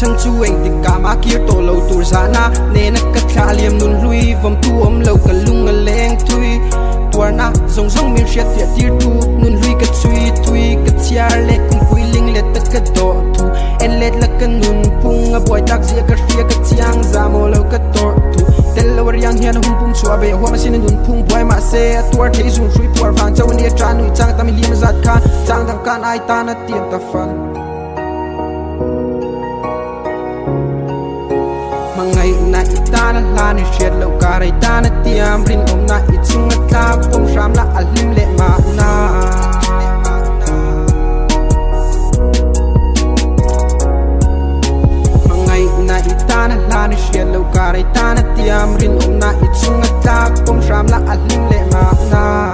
chân chu anh tình cả má kia tổ lâu tù giá na nên nó cất khá liềm nôn lui vòng tu ôm lâu cả lung ở lên thui tua na rong rong miền sét tiệt tiệt tu nôn lui cất thui cất chia lệ cùng quy linh lệ tất cất đỏ thu en lệ là cất nôn phung ở bồi tắc dịa cất phía cất chiang ra mồ lâu cất tổ thu tel lâu riang hiền hùng phung chua bể hoa mà xin nôn phung bồi mà xe tua thấy dùng suy tua vàng châu nia tràn nuôi trang ta mi liêm giặt khan trang thằng can ai ta na tiệt ta phăng ngày nay ta na la ni shed lâu cả đây ta na tiêm rin om na ít chung ta om ram la alim lệ mà na ngày nay ta na la ni shed lâu cả đây ta na tiêm rin om na ít chung ta om ram la alim lệ mà na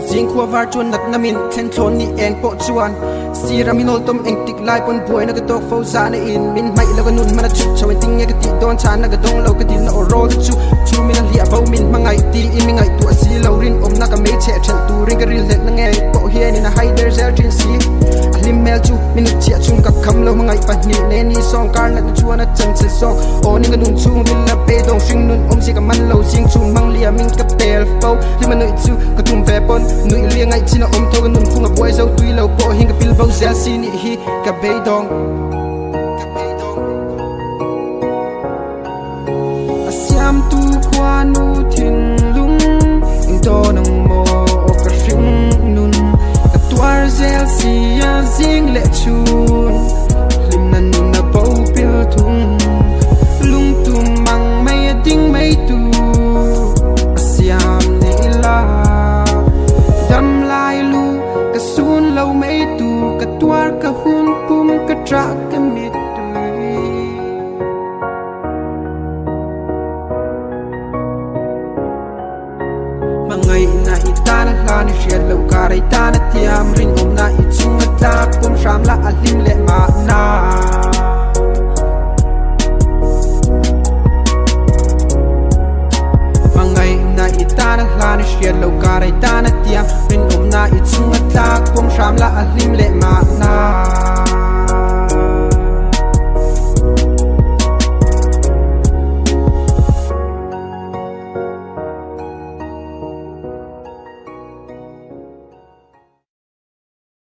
Jing khua var chuan nat namin thlen thlon ni eng po chuan siraminol tom eng tik lai pon buai na ka tok fo za na in min mai lo ka nun mana chu chaw ting nge ka ti don chan na ka dong lo ka din na ro chu min lia vo min mangai ti i mi ngai tu si lo rin om na ka me che chel tu ring ka ril let na nge po hian in a high there zel tin si alim mel chu min chia chung ka kham lo mangai pa ni ne ni song kar na chuan na chan che song o ni ka nun chung min la pe dong sing nun om si ka man lo sing chung mang lia min ka pel fo li man noi chu ka tum ve pon nui liang ai china om to ka nun phung a boy zo tui lo po hing ka pil bo zel si ni hi ka be dong asiam tu kwa nu thin lung do nang mo ka shing nun ka tuar zel si ya zing le chun lim nan nun na bo pil thung lung tum mang mai ding mai tu asiam ni la dam lai lu ka sun lâu mấy tu ka tuar ka hun pum ka tra ka mit tui mà ngày nay ta na la ni shed lâu cả đây ta na tiam ring om na ít chung